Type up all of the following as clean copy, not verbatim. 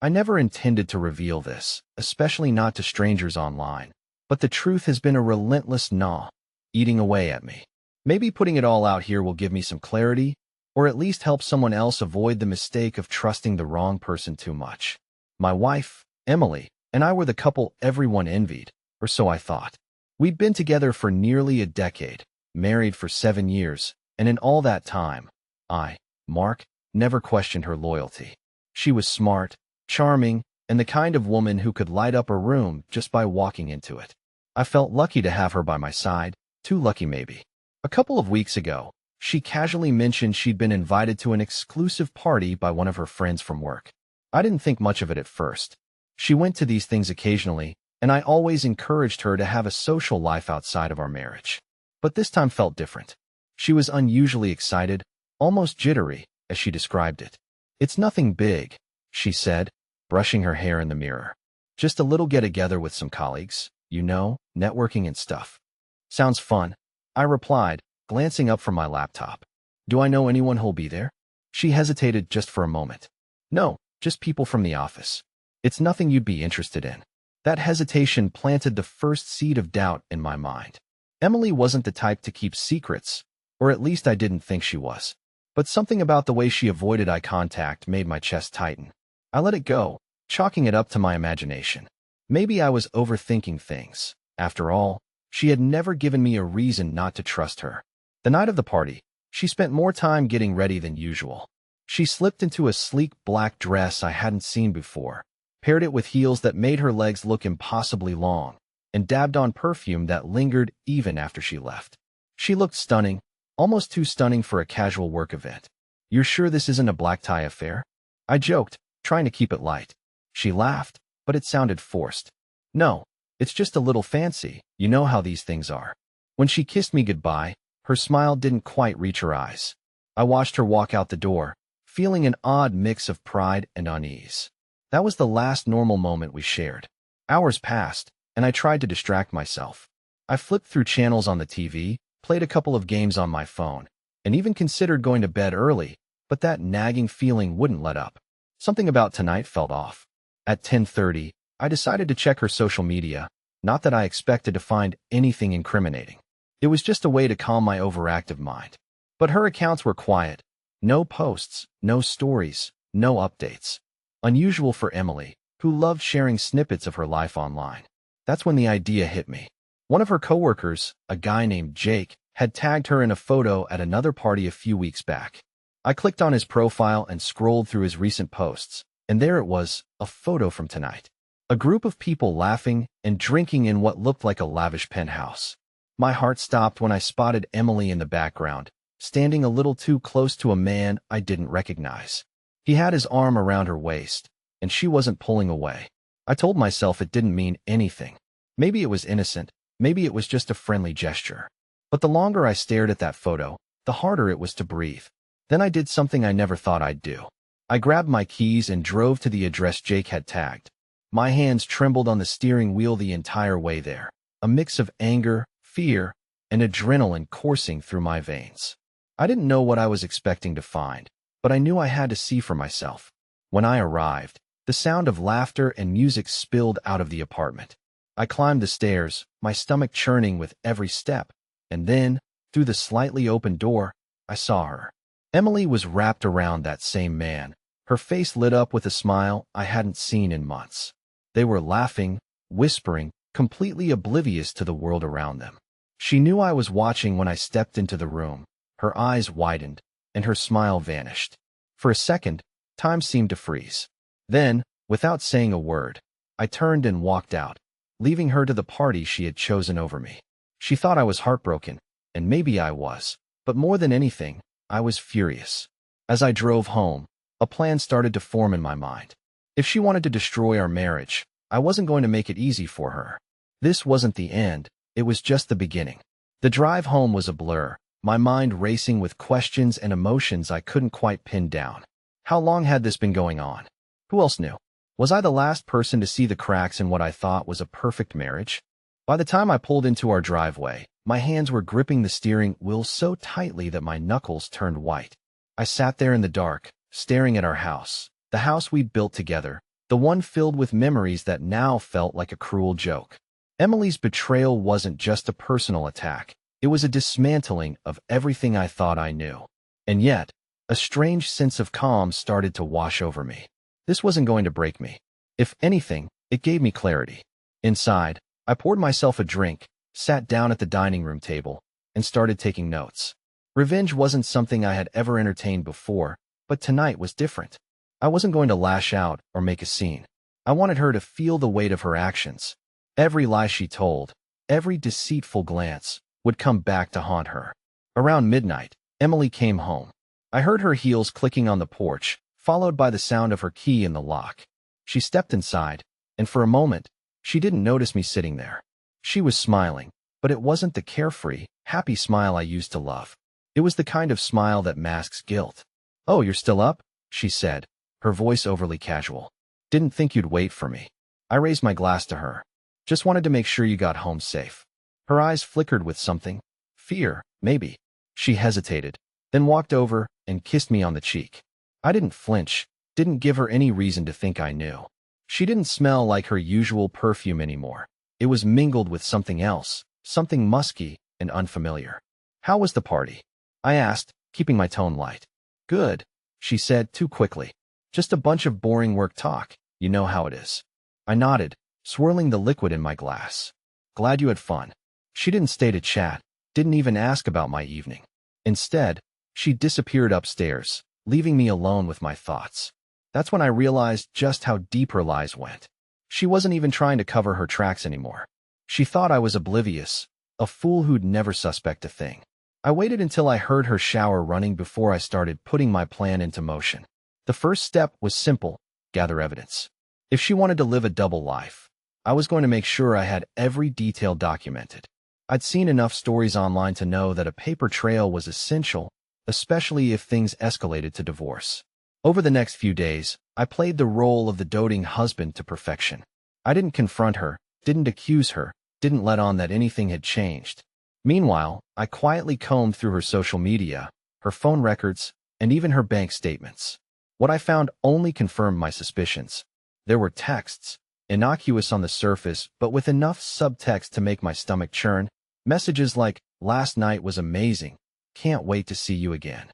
I never intended to reveal this, especially not to strangers online, but the truth has been a relentless gnaw, eating away at me. Maybe putting it all out here will give me some clarity, or at least help someone else avoid the mistake of trusting the wrong person too much. My wife, Emily, and I were the couple everyone envied, or so I thought. We'd been together for nearly a decade, married for 7 years, and in all that time, I, Mark, never questioned her loyalty. She was smart, charming, and the kind of woman who could light up a room just by walking into it. I felt lucky to have her by my side, too lucky maybe. A couple of weeks ago, she casually mentioned she'd been invited to an exclusive party by one of her friends from work. I didn't think much of it at first. She went to these things occasionally, and I always encouraged her to have a social life outside of our marriage. But this time felt different. She was unusually excited, almost jittery, as she described it. "It's nothing big," she said, brushing her hair in the mirror. "Just a little get-together with some colleagues, you know, networking and stuff." "Sounds fun," I replied, glancing up from my laptop. "Do I know anyone who'll be there?" She hesitated just for a moment. "No, just people from the office. It's nothing you'd be interested in." That hesitation planted the first seed of doubt in my mind. Emily wasn't the type to keep secrets, or at least I didn't think she was. But something about the way she avoided eye contact made my chest tighten. I let it go, chalking it up to my imagination. Maybe I was overthinking things. After all, she had never given me a reason not to trust her. The night of the party, she spent more time getting ready than usual. She slipped into a sleek black dress I hadn't seen before, paired it with heels that made her legs look impossibly long, and dabbed on perfume that lingered even after she left. She looked stunning, almost too stunning for a casual work event. "You're sure this isn't a black tie affair?" I joked, trying to keep it light. She laughed, but it sounded forced. "No, it's just a little fancy, you know how these things are." When she kissed me goodbye, her smile didn't quite reach her eyes. I watched her walk out the door, feeling an odd mix of pride and unease. That was the last normal moment we shared. Hours passed, and I tried to distract myself. I flipped through channels on the TV, played a couple of games on my phone, and even considered going to bed early, but that nagging feeling wouldn't let up. Something about tonight felt off. At 10:30, I decided to check her social media, not that I expected to find anything incriminating. It was just a way to calm my overactive mind. But her accounts were quiet. No posts, no stories, no updates. Unusual for Emily, who loved sharing snippets of her life online. That's when the idea hit me. One of her coworkers, a guy named Jake, had tagged her in a photo at another party a few weeks back. I clicked on his profile and scrolled through his recent posts, and there it was, a photo from tonight. A group of people laughing and drinking in what looked like a lavish penthouse. My heart stopped when I spotted Emily in the background, standing a little too close to a man I didn't recognize. He had his arm around her waist, and she wasn't pulling away. I told myself it didn't mean anything. Maybe it was innocent, maybe it was just a friendly gesture. But the longer I stared at that photo, the harder it was to breathe. Then I did something I never thought I'd do. I grabbed my keys and drove to the address Jake had tagged. My hands trembled on the steering wheel the entire way there, a mix of anger, fear, and adrenaline coursing through my veins. I didn't know what I was expecting to find, but I knew I had to see for myself. When I arrived, the sound of laughter and music spilled out of the apartment. I climbed the stairs, my stomach churning with every step, and then, through the slightly open door, I saw her. Emily was wrapped around that same man, her face lit up with a smile I hadn't seen in months. They were laughing, whispering, completely oblivious to the world around them. She knew I was watching when I stepped into the room. Her eyes widened, and her smile vanished. For a second, time seemed to freeze. Then, without saying a word, I turned and walked out, leaving her to the party she had chosen over me. She thought I was heartbroken, and maybe I was, but more than anything, I was furious. As I drove home, a plan started to form in my mind. If she wanted to destroy our marriage, I wasn't going to make it easy for her. This wasn't the end, it was just the beginning. The drive home was a blur, my mind racing with questions and emotions I couldn't quite pin down. How long had this been going on? Who else knew? Was I the last person to see the cracks in what I thought was a perfect marriage? By the time I pulled into our driveway, my hands were gripping the steering wheel so tightly that my knuckles turned white. I sat there in the dark, staring at our house, the house we'd built together, the one filled with memories that now felt like a cruel joke. Emily's betrayal wasn't just a personal attack. It was a dismantling of everything I thought I knew. And yet, a strange sense of calm started to wash over me. This wasn't going to break me. If anything, it gave me clarity. Inside, I poured myself a drink, sat down at the dining room table, and started taking notes. Revenge wasn't something I had ever entertained before, but tonight was different. I wasn't going to lash out or make a scene. I wanted her to feel the weight of her actions. Every lie she told, every deceitful glance, would come back to haunt her. Around midnight, Emily came home. I heard her heels clicking on the porch, followed by the sound of her key in the lock. She stepped inside, and for a moment, she didn't notice me sitting there. She was smiling, but it wasn't the carefree, happy smile I used to love. It was the kind of smile that masks guilt. "Oh, you're still up?" she said, her voice overly casual. "Didn't think you'd wait for me." I raised my glass to her. "Just wanted to make sure you got home safe." Her eyes flickered with something. Fear, maybe. She hesitated, then walked over and kissed me on the cheek. I didn't flinch, didn't give her any reason to think I knew. She didn't smell like her usual perfume anymore. It was mingled with something else, something musky and unfamiliar. "How was the party?" I asked, keeping my tone light. "Good," she said too quickly. "Just a bunch of boring work talk. You know how it is." I nodded, swirling the liquid in my glass. "Glad you had fun." She didn't stay to chat, didn't even ask about my evening. Instead, she disappeared upstairs, leaving me alone with my thoughts. That's when I realized just how deep her lies went. She wasn't even trying to cover her tracks anymore. She thought I was oblivious, a fool who'd never suspect a thing. I waited until I heard her shower running before I started putting my plan into motion. The first step was simple: gather evidence. If she wanted to live a double life, I was going to make sure I had every detail documented. I'd seen enough stories online to know that a paper trail was essential, especially if things escalated to divorce. Over the next few days, I played the role of the doting husband to perfection. I didn't confront her, didn't accuse her, didn't let on that anything had changed. Meanwhile, I quietly combed through her social media, her phone records, and even her bank statements. What I found only confirmed my suspicions. There were texts, innocuous on the surface, but with enough subtext to make my stomach churn. Messages like, "Last night was amazing. Can't wait to see you again."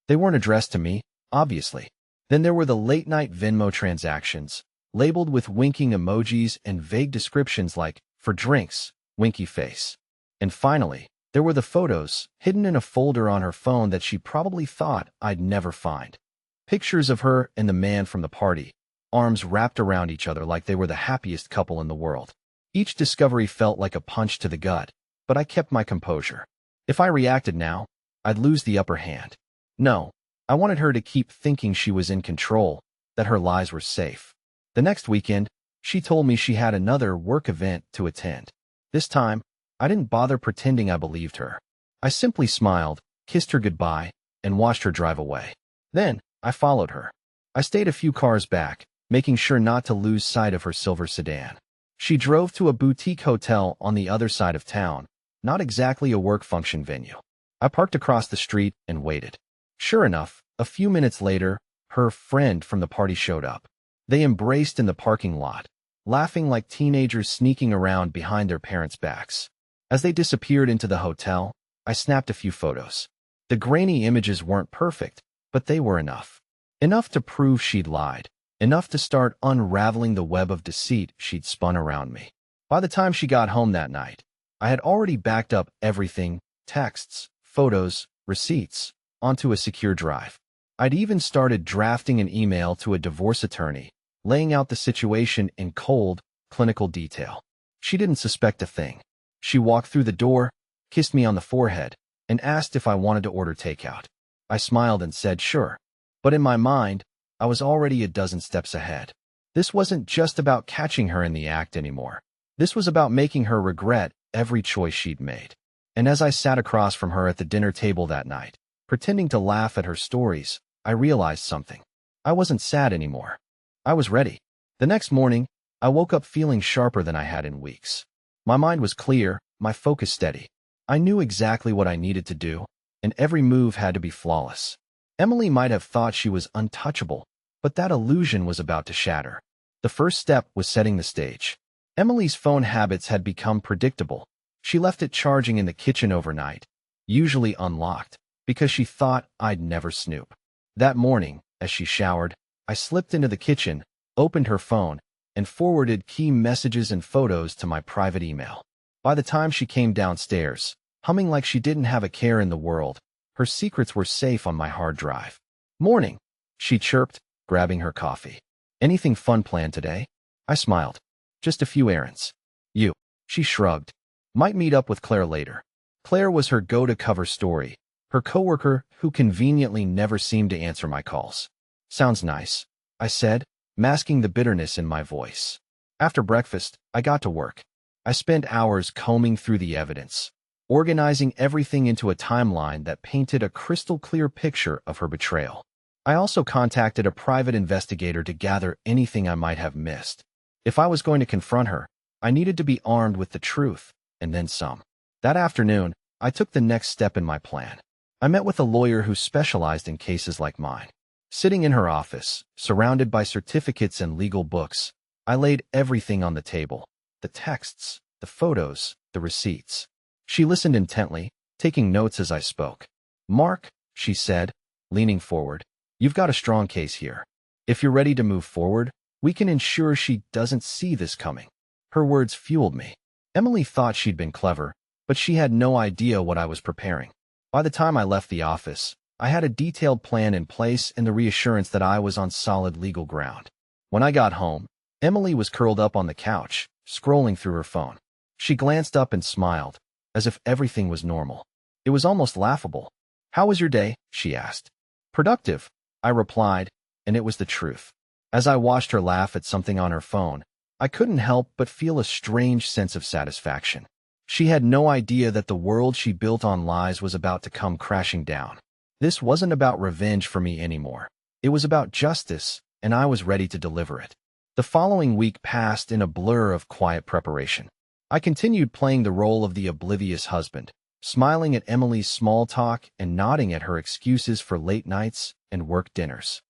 They weren't addressed to me, obviously. Then there were the late-night Venmo transactions, labeled with winking emojis and vague descriptions like, "For drinks, winky face." And finally, there were the photos, hidden in a folder on her phone that she probably thought I'd never find. Pictures of her and the man from the party, arms wrapped around each other like they were the happiest couple in the world. Each discovery felt like a punch to the gut, but I kept my composure. If I reacted now, I'd lose the upper hand. No, I wanted her to keep thinking she was in control, that her lies were safe. The next weekend, she told me she had another work event to attend. This time, I didn't bother pretending I believed her. I simply smiled, kissed her goodbye, and watched her drive away. Then, I followed her. I stayed a few cars back, making sure not to lose sight of her silver sedan. She drove to a boutique hotel on the other side of town, not exactly a work function venue. I parked across the street and waited. Sure enough, a few minutes later, her friend from the party showed up. They embraced in the parking lot, laughing like teenagers sneaking around behind their parents' backs. As they disappeared into the hotel, I snapped a few photos. The grainy images weren't perfect, but they were enough. Enough to prove she'd lied. Enough to start unraveling the web of deceit she'd spun around me. By the time she got home that night, I had already backed up everything: texts, photos, receipts, onto a secure drive. I'd even started drafting an email to a divorce attorney, laying out the situation in cold, clinical detail. She didn't suspect a thing. She walked through the door, kissed me on the forehead, and asked if I wanted to order takeout. I smiled and said sure. But in my mind, I was already a dozen steps ahead. This wasn't just about catching her in the act anymore. This was about making her regret every choice she'd made. And as I sat across from her at the dinner table that night, pretending to laugh at her stories, I realized something. I wasn't sad anymore. I was ready. The next morning, I woke up feeling sharper than I had in weeks. My mind was clear, my focus steady. I knew exactly what I needed to do, and every move had to be flawless. Emily might have thought she was untouchable, but that illusion was about to shatter. The first step was setting the stage. Emily's phone habits had become predictable. She left it charging in the kitchen overnight, usually unlocked, because she thought I'd never snoop. That morning, as she showered, I slipped into the kitchen, opened her phone, and forwarded key messages and photos to my private email. By the time she came downstairs, humming like she didn't have a care in the world, her secrets were safe on my hard drive. "Morning," she chirped, grabbing her coffee. "Anything fun planned today?" I smiled. "Just a few errands." "You?" She shrugged. "Might meet up with Claire later." Claire was her go-to-cover story, her coworker who conveniently never seemed to answer my calls. "Sounds nice," I said, masking the bitterness in my voice. After breakfast, I got to work. I spent hours combing through the evidence, organizing everything into a timeline that painted a crystal-clear picture of her betrayal. I also contacted a private investigator to gather anything I might have missed. If I was going to confront her, I needed to be armed with the truth, and then some. That afternoon, I took the next step in my plan. I met with a lawyer who specialized in cases like mine. Sitting in her office, surrounded by certificates and legal books, I laid everything on the table: the texts, the photos, the receipts. She listened intently, taking notes as I spoke. "Mark," she said, leaning forward, "you've got a strong case here. If you're ready to move forward, we can ensure she doesn't see this coming." Her words fueled me. Emily thought she'd been clever, but she had no idea what I was preparing. By the time I left the office, I had a detailed plan in place and the reassurance that I was on solid legal ground. When I got home, Emily was curled up on the couch, scrolling through her phone. She glanced up and smiled, as if everything was normal. It was almost laughable. "How was your day?" she asked. "Productive," I replied, and it was the truth. As I watched her laugh at something on her phone, I couldn't help but feel a strange sense of satisfaction. She had no idea that the world she built on lies was about to come crashing down. This wasn't about revenge for me anymore. It was about justice, and I was ready to deliver it. The following week passed in a blur of quiet preparation. I continued playing the role of the oblivious husband, smiling at Emily's small talk and nodding at her excuses for late nights and work dinners.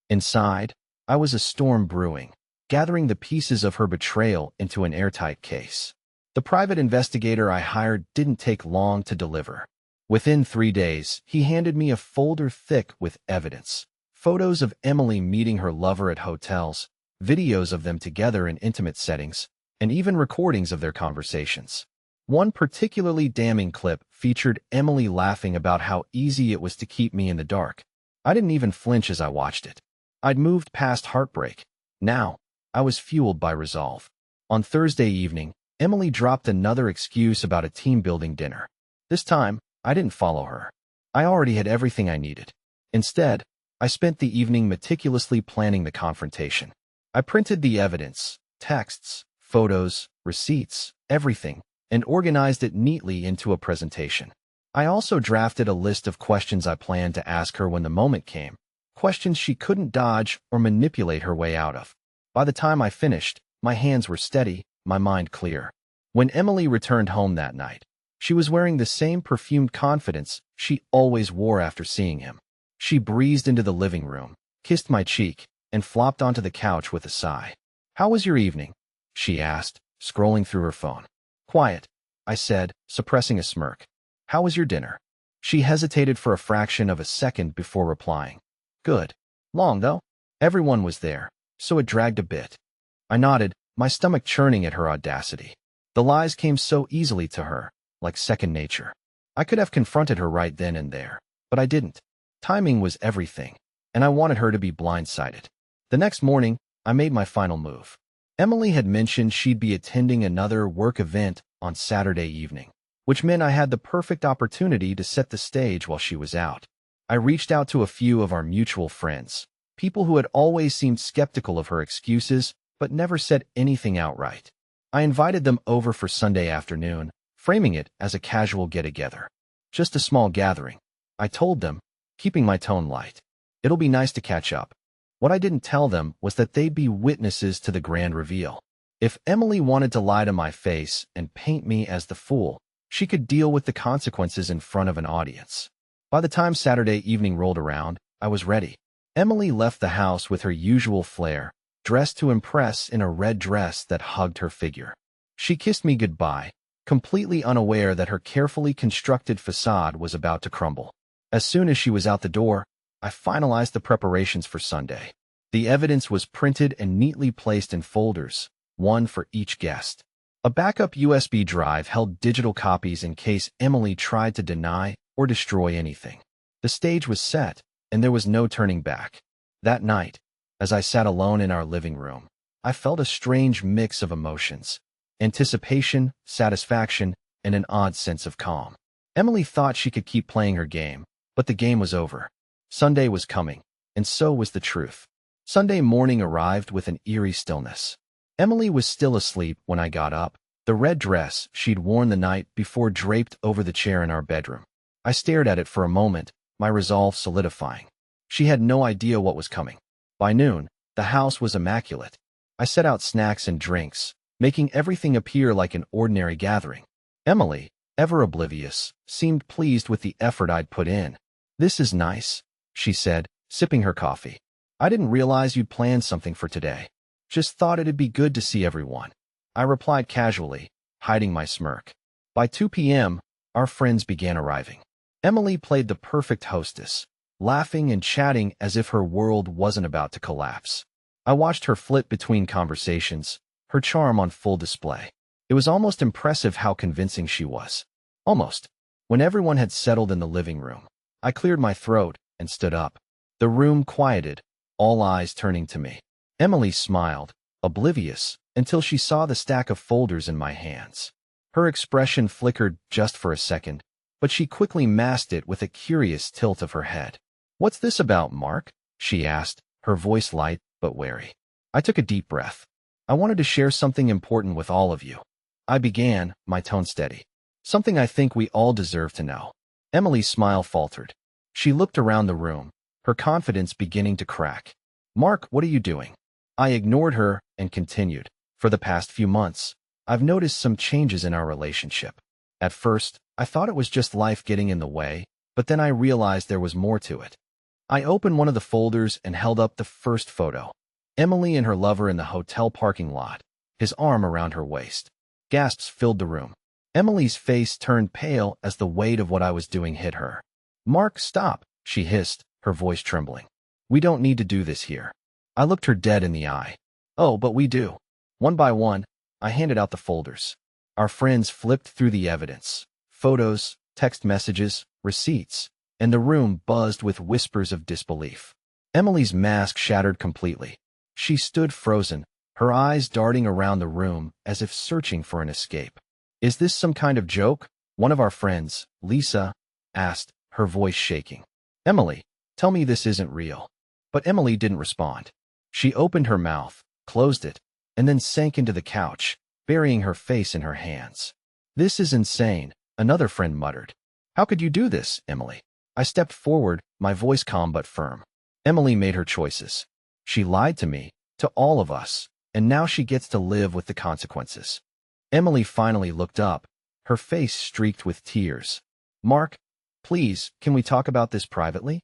Inside, I was a storm brewing, gathering the pieces of her betrayal into an airtight case. The private investigator I hired didn't take long to deliver. Within 3 days, he handed me a folder thick with evidence: photos of Emily meeting her lover at hotels, videos of them together in intimate settings, and even recordings of their conversations. One particularly damning clip featured Emily laughing about how easy it was to keep me in the dark. I didn't even flinch as I watched it. I'd moved past heartbreak. Now, I was fueled by resolve. On Thursday evening, Emily dropped another excuse about a team-building dinner. This time, I didn't follow her. I already had everything I needed. Instead, I spent the evening meticulously planning the confrontation. I printed the evidence, texts, photos, receipts, everything, and organized it neatly into a presentation. I also drafted a list of questions I planned to ask her when the moment came, questions she couldn't dodge or manipulate her way out of. By the time I finished, my hands were steady, my mind clear. When Emily returned home that night, she was wearing the same perfumed confidence she always wore after seeing him. She breezed into the living room, kissed my cheek, and flopped onto the couch with a sigh. "How was your evening?" she asked, scrolling through her phone. "Quiet," I said, suppressing a smirk. "How was your dinner?" She hesitated for a fraction of a second before replying. "Good. Long, though?" Everyone was there, so it dragged a bit. I nodded, my stomach churning at her audacity. The lies came so easily to her, like second nature. I could have confronted her right then and there, but I didn't. Timing was everything, and I wanted her to be blindsided. The next morning, I made my final move. Emily had mentioned she'd be attending another work event on Saturday evening, which meant I had the perfect opportunity to set the stage while she was out. I reached out to a few of our mutual friends, people who had always seemed skeptical of her excuses but never said anything outright. I invited them over for Sunday afternoon, framing it as a casual get-together. "Just a small gathering," I told them, keeping my tone light. "It'll be nice to catch up." What I didn't tell them was that they'd be witnesses to the grand reveal. If Emily wanted to lie to my face and paint me as the fool, she could deal with the consequences in front of an audience. By the time Saturday evening rolled around, I was ready. Emily left the house with her usual flair, dressed to impress in a red dress that hugged her figure. She kissed me goodbye, completely unaware that her carefully constructed facade was about to crumble. As soon as she was out the door, I finalized the preparations for Sunday. The evidence was printed and neatly placed in folders, one for each guest. A backup USB drive held digital copies in case Emily tried to deny or destroy anything. The stage was set, and there was no turning back. That night, as I sat alone in our living room, I felt a strange mix of emotions: anticipation, satisfaction, and an odd sense of calm. Emily thought she could keep playing her game, but the game was over. Sunday was coming, and so was the truth. Sunday morning arrived with an eerie stillness. Emily was still asleep when I got up, the red dress she'd worn the night before draped over the chair in our bedroom. I stared at it for a moment, my resolve solidifying. She had no idea what was coming. By noon, the house was immaculate. I set out snacks and drinks, making everything appear like an ordinary gathering. Emily, ever oblivious, seemed pleased with the effort I'd put in. "This is nice," she said, sipping her coffee. "I didn't realize you'd planned something for today. Just thought it'd be good to see everyone." I replied casually, hiding my smirk. By 2 p.m., our friends began arriving. Emily played the perfect hostess, laughing and chatting as if her world wasn't about to collapse. I watched her flit between conversations, her charm on full display. It was almost impressive how convincing she was. Almost. When everyone had settled in the living room, I cleared my throat and stood up. The room quieted, all eyes turning to me. Emily smiled, oblivious, until she saw the stack of folders in my hands. Her expression flickered just for a second, but she quickly masked it with a curious tilt of her head. "What's this about, Mark?" she asked, her voice light but wary. I took a deep breath. "I wanted to share something important with all of you." I began, my tone steady. "Something I think we all deserve to know." Emily's smile faltered. She looked around the room, her confidence beginning to crack. "Mark, what are you doing?" I ignored her and continued. "For the past few months, I've noticed some changes in our relationship. At first, I thought it was just life getting in the way, but then I realized there was more to it." I opened one of the folders and held up the first photo. Emily and her lover in the hotel parking lot, his arm around her waist. Gasps filled the room. Emily's face turned pale as the weight of what I was doing hit her. "Mark, stop," she hissed, her voice trembling. "We don't need to do this here." I looked her dead in the eye. "Oh, but we do." One by one, I handed out the folders. Our friends flipped through the evidence: photos, text messages, receipts, and the room buzzed with whispers of disbelief. Emily's mask shattered completely. She stood frozen, her eyes darting around the room as if searching for an escape. "Is this some kind of joke?" one of our friends, Lisa, asked, her voice shaking. "Emily, tell me this isn't real." But Emily didn't respond. She opened her mouth, closed it, and then sank into the couch, burying her face in her hands. "This is insane," another friend muttered. "How could you do this, Emily?" I stepped forward, my voice calm but firm. "Emily made her choices. She lied to me, to all of us, and now she gets to live with the consequences." Emily finally looked up, her face streaked with tears. "Mark, please, can we talk about this privately?"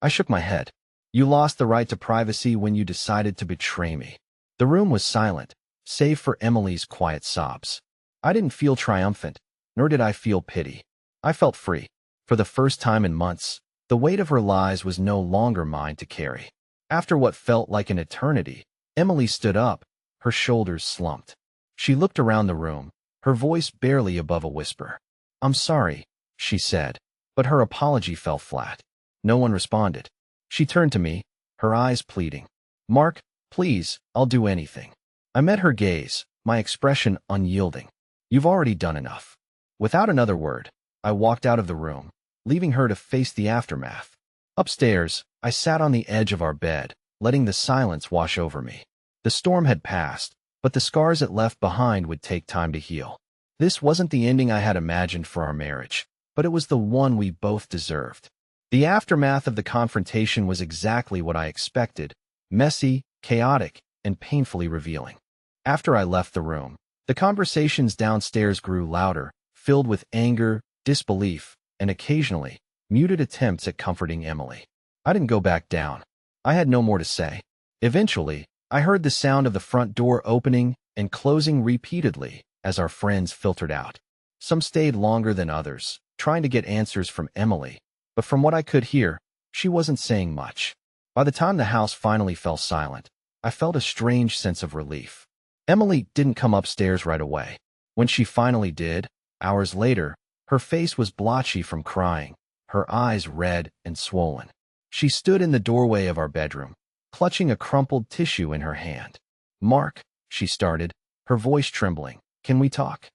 I shook my head. "You lost the right to privacy when you decided to betray me." The room was silent, save for Emily's quiet sobs. I didn't feel triumphant, nor did I feel pity. I felt free. For the first time in months, the weight of her lies was no longer mine to carry. After what felt like an eternity, Emily stood up, her shoulders slumped. She looked around the room, her voice barely above a whisper. "I'm sorry," she said, but her apology fell flat. No one responded. She turned to me, her eyes pleading. "Mark, please, I'll do anything." I met her gaze, my expression unyielding. "You've already done enough." Without another word, I walked out of the room, leaving her to face the aftermath. Upstairs, I sat on the edge of our bed, letting the silence wash over me. The storm had passed, but the scars it left behind would take time to heal. This wasn't the ending I had imagined for our marriage, but it was the one we both deserved. The aftermath of the confrontation was exactly what I expected: messy, chaotic, and painfully revealing. After I left the room, the conversations downstairs grew louder, filled with anger, disbelief, and occasionally, muted attempts at comforting Emily. I didn't go back down. I had no more to say. Eventually, I heard the sound of the front door opening and closing repeatedly as our friends filtered out. Some stayed longer than others, trying to get answers from Emily, but from what I could hear, she wasn't saying much. By the time the house finally fell silent, I felt a strange sense of relief. Emily didn't come upstairs right away. When she finally did, hours later, her face was blotchy from crying, her eyes red and swollen. She stood in the doorway of our bedroom, clutching a crumpled tissue in her hand. "Mark," she started, her voice trembling, "can we talk?"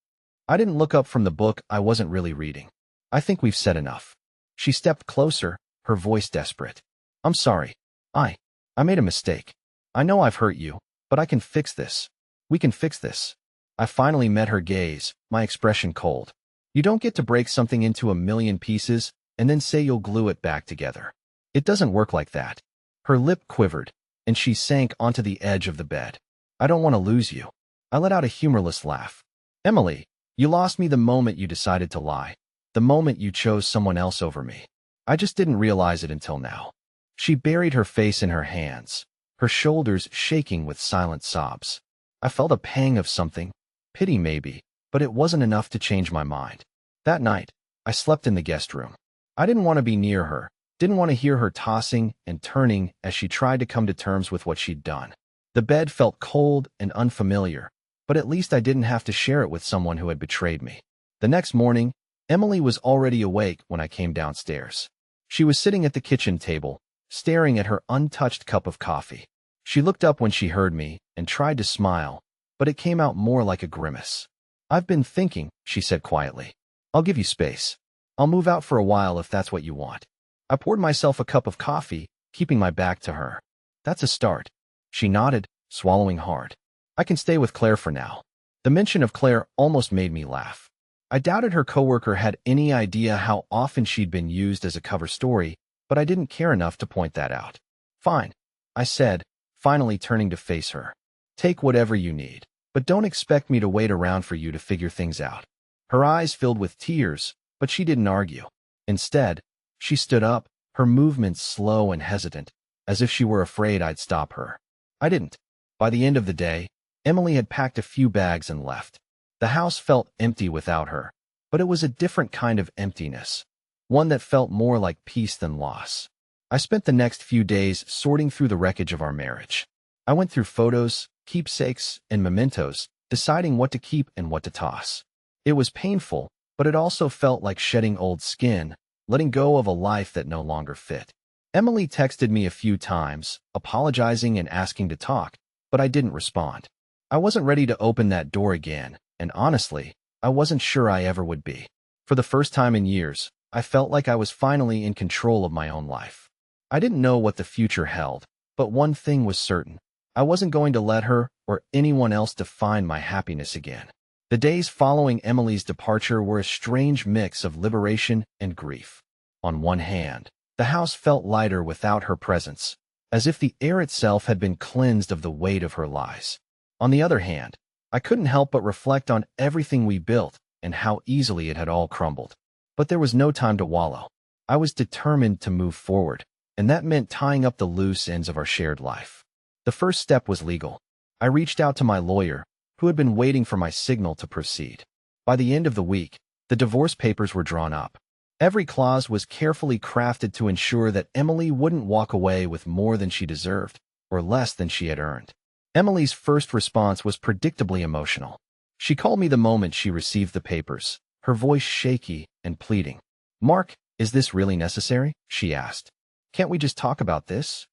I didn't look up from the book I wasn't really reading. "I think we've said enough." She stepped closer, her voice desperate. "I'm sorry. I made a mistake. I know I've hurt you, but I can fix this. We can fix this." I finally met her gaze, my expression cold. You don't get to break something into a million pieces and then say you'll glue it back together. It doesn't work like that. Her lip quivered, and she sank onto the edge of the bed. "I don't want to lose you." I let out a humorless laugh. "Emily, you lost me the moment you decided to lie, the moment you chose someone else over me. I just didn't realize it until now." She buried her face in her hands, her shoulders shaking with silent sobs. I felt a pang of something, pity maybe, but it wasn't enough to change my mind. That night, I slept in the guest room. I didn't want to be near her, didn't want to hear her tossing and turning as she tried to come to terms with what she'd done. The bed felt cold and unfamiliar, but at least I didn't have to share it with someone who had betrayed me. The next morning, Emily was already awake when I came downstairs. She was sitting at the kitchen table, staring at her untouched cup of coffee. She looked up when she heard me and tried to smile, but it came out more like a grimace. "I've been thinking," she said quietly. "I'll give you space. I'll move out for a while if that's what you want." I poured myself a cup of coffee, keeping my back to her. "That's a start." She nodded, swallowing hard. "I can stay with Claire for now." The mention of Claire almost made me laugh. I doubted her coworker had any idea how often she'd been used as a cover story, but I didn't care enough to point that out. "Fine," I said, finally turning to face her. "Take whatever you need, but don't expect me to wait around for you to figure things out." Her eyes filled with tears, but she didn't argue. Instead, she stood up, her movements slow and hesitant, as if she were afraid I'd stop her. I didn't. By the end of the day, Emily had packed a few bags and left. The house felt empty without her, but it was a different kind of emptiness, one that felt more like peace than loss. I spent the next few days sorting through the wreckage of our marriage. I went through photos, keepsakes, and mementos, deciding what to keep and what to toss. It was painful, but it also felt like shedding old skin, letting go of a life that no longer fit. Emily texted me a few times, apologizing and asking to talk, but I didn't respond. I wasn't ready to open that door again, and honestly, I wasn't sure I ever would be. For the first time in years, I felt like I was finally in control of my own life. I didn't know what the future held, but one thing was certain. I wasn't going to let her or anyone else define my happiness again. The days following Emily's departure were a strange mix of liberation and grief. On one hand, the house felt lighter without her presence, as if the air itself had been cleansed of the weight of her lies. On the other hand, I couldn't help but reflect on everything we built and how easily it had all crumbled. But there was no time to wallow. I was determined to move forward, and that meant tying up the loose ends of our shared life. The first step was legal. I reached out to my lawyer, who had been waiting for my signal to proceed. By the end of the week, the divorce papers were drawn up. Every clause was carefully crafted to ensure that Emily wouldn't walk away with more than she deserved, or less than she had earned. Emily's first response was predictably emotional. She called me the moment she received the papers, her voice shaky and pleading. "Mark, is this really necessary?" she asked. "Can't we just talk about this?"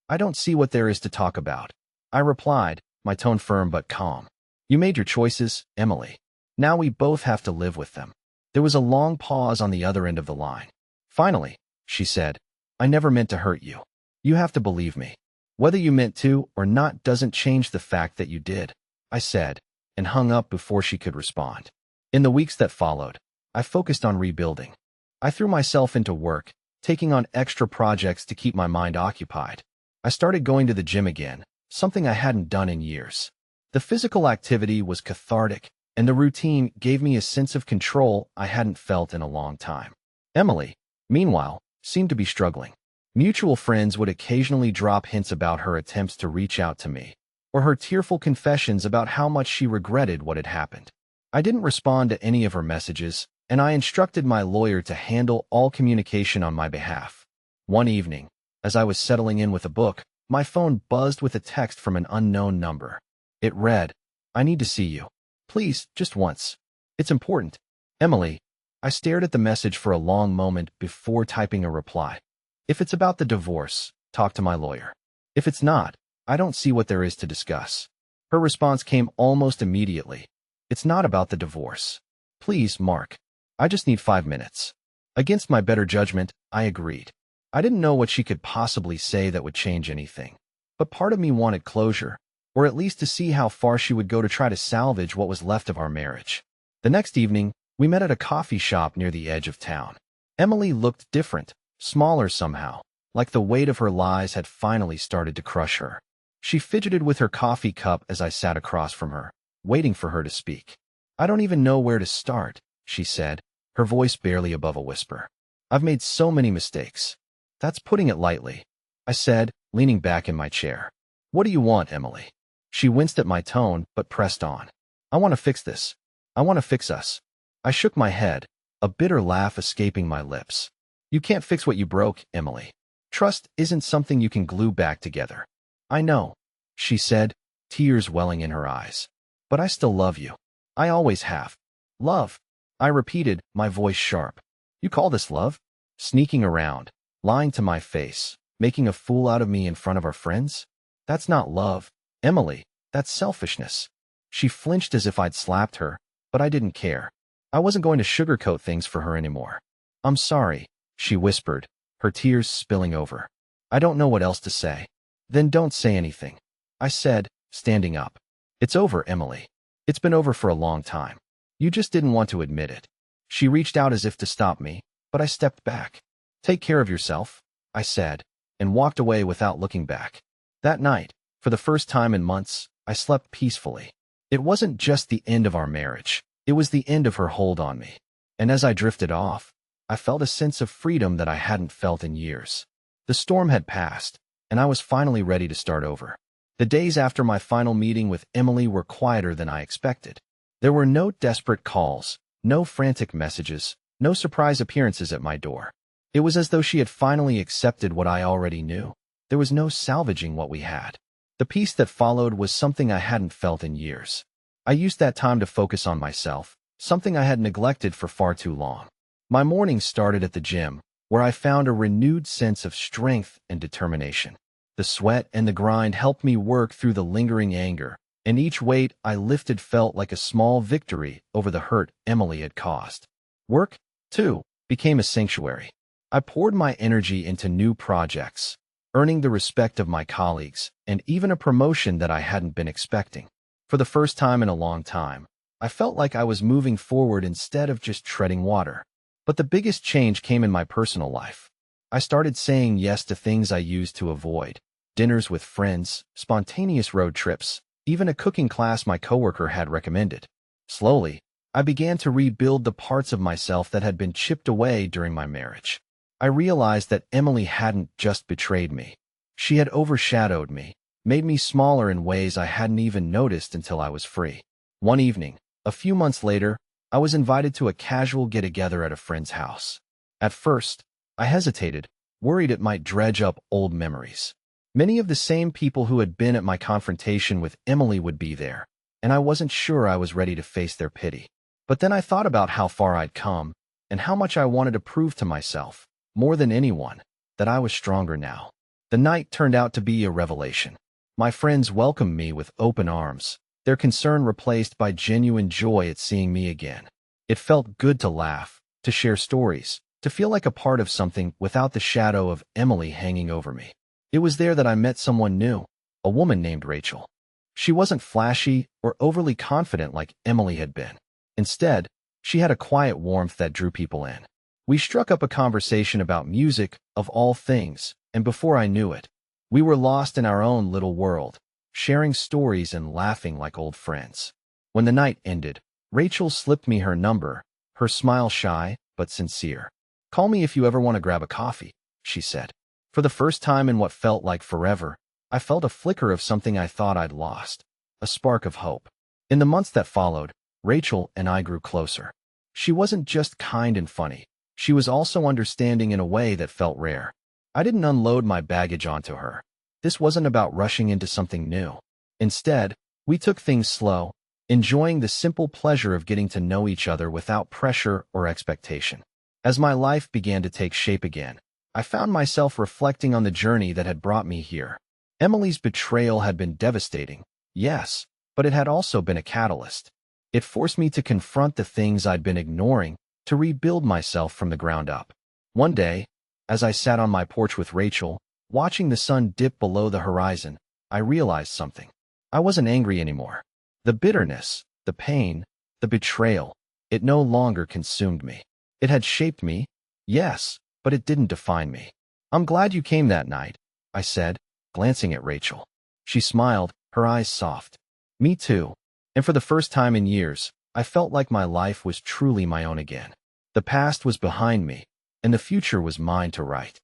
"I don't see what there is to talk about," I replied, my tone firm but calm. "You made your choices, Emily. Now we both have to live with them." There was a long pause on the other end of the line. "Finally," she said, "I never meant to hurt you. You have to believe me. Whether you meant to or not doesn't change the fact that you did," I said, and hung up before she could respond. In the weeks that followed, I focused on rebuilding. I threw myself into work, taking on extra projects to keep my mind occupied. I started going to the gym again, something I hadn't done in years. The physical activity was cathartic, and the routine gave me a sense of control I hadn't felt in a long time. Emily, meanwhile, seemed to be struggling. Mutual friends would occasionally drop hints about her attempts to reach out to me, or her tearful confessions about how much she regretted what had happened. I didn't respond to any of her messages, and I instructed my lawyer to handle all communication on my behalf. One evening, as I was settling in with a book, my phone buzzed with a text from an unknown number. It read, "I need to see you. Please, just once. It's important. Emily." I stared at the message for a long moment before typing a reply. If it's about the divorce, talk to my lawyer. If it's not, I don't see what there is to discuss. Her response came almost immediately. "It's not about the divorce. Please, Mark. I just need 5 minutes." Against my better judgment, I agreed. I didn't know what she could possibly say that would change anything. But part of me wanted closure, or at least to see how far she would go to try to salvage what was left of our marriage. The next evening, we met at a coffee shop near the edge of town. Emily looked different, smaller somehow, like the weight of her lies had finally started to crush her. She fidgeted with her coffee cup as I sat across from her, waiting for her to speak. "I don't even know where to start," she said, her voice barely above a whisper. "I've made so many mistakes." "That's putting it lightly," I said, leaning back in my chair. "What do you want, Emily?" She winced at my tone, but pressed on. "I want to fix this. I want to fix us." I shook my head, a bitter laugh escaping my lips. "You can't fix what you broke, Emily. Trust isn't something you can glue back together." "I know," she said, tears welling in her eyes. "But I still love you. I always have." "Love," I repeated, my voice sharp. "You call this love? Sneaking around, lying to my face, making a fool out of me in front of our friends? That's not love, Emily. That's selfishness." She flinched as if I'd slapped her, but I didn't care. I wasn't going to sugarcoat things for her anymore. "I'm sorry," she whispered, her tears spilling over. "I don't know what else to say." "Then don't say anything," I said, standing up. "It's over, Emily. It's been over for a long time. You just didn't want to admit it." She reached out as if to stop me, but I stepped back. "Take care of yourself," I said, and walked away without looking back. That night, for the first time in months, I slept peacefully. It wasn't just the end of our marriage. It was the end of her hold on me. And as I drifted off, I felt a sense of freedom that I hadn't felt in years. The storm had passed, and I was finally ready to start over. The days after my final meeting with Emily were quieter than I expected. There were no desperate calls, no frantic messages, no surprise appearances at my door. It was as though she had finally accepted what I already knew. There was no salvaging what we had. The peace that followed was something I hadn't felt in years. I used that time to focus on myself, something I had neglected for far too long. My mornings started at the gym, where I found a renewed sense of strength and determination. The sweat and the grind helped me work through the lingering anger, and each weight I lifted felt like a small victory over the hurt Emily had caused. Work, too, became a sanctuary. I poured my energy into new projects, earning the respect of my colleagues, and even a promotion that I hadn't been expecting. For the first time in a long time, I felt like I was moving forward instead of just treading water. But the biggest change came in my personal life. I started saying yes to things I used to avoid. Dinners with friends, spontaneous road trips, even a cooking class my coworker had recommended. Slowly, I began to rebuild the parts of myself that had been chipped away during my marriage. I realized that Emily hadn't just betrayed me. She had overshadowed me, made me smaller in ways I hadn't even noticed until I was free. One evening, a few months later, I was invited to a casual get-together at a friend's house. At first, I hesitated, worried it might dredge up old memories. Many of the same people who had been at my confrontation with Emily would be there, and I wasn't sure I was ready to face their pity. But then I thought about how far I'd come, and how much I wanted to prove to myself, more than anyone, that I was stronger now. The night turned out to be a revelation. My friends welcomed me with open arms, their concern replaced by genuine joy at seeing me again. It felt good to laugh, to share stories, to feel like a part of something without the shadow of Emily hanging over me. It was there that I met someone new, a woman named Rachel. She wasn't flashy or overly confident like Emily had been. Instead, she had a quiet warmth that drew people in. We struck up a conversation about music, of all things, and before I knew it, we were lost in our own little world, sharing stories and laughing like old friends. When the night ended, Rachel slipped me her number, her smile shy but sincere. "Call me if you ever want to grab a coffee," she said. For the first time in what felt like forever, I felt a flicker of something I thought I'd lost, a spark of hope. In the months that followed, Rachel and I grew closer. She wasn't just kind and funny. She was also understanding in a way that felt rare. I didn't unload my baggage onto her. This wasn't about rushing into something new. Instead, we took things slow, enjoying the simple pleasure of getting to know each other without pressure or expectation. As my life began to take shape again, I found myself reflecting on the journey that had brought me here. Emily's betrayal had been devastating, yes, but it had also been a catalyst. It forced me to confront the things I'd been ignoring, to rebuild myself from the ground up. One day, as I sat on my porch with Rachel, watching the sun dip below the horizon, I realized something. I wasn't angry anymore. The bitterness, the pain, the betrayal, it no longer consumed me. It had shaped me, yes, but it didn't define me. "I'm glad you came that night," I said, glancing at Rachel. She smiled, her eyes soft. "Me too." And for the first time in years, I felt like my life was truly my own again. The past was behind me, and the future was mine to write.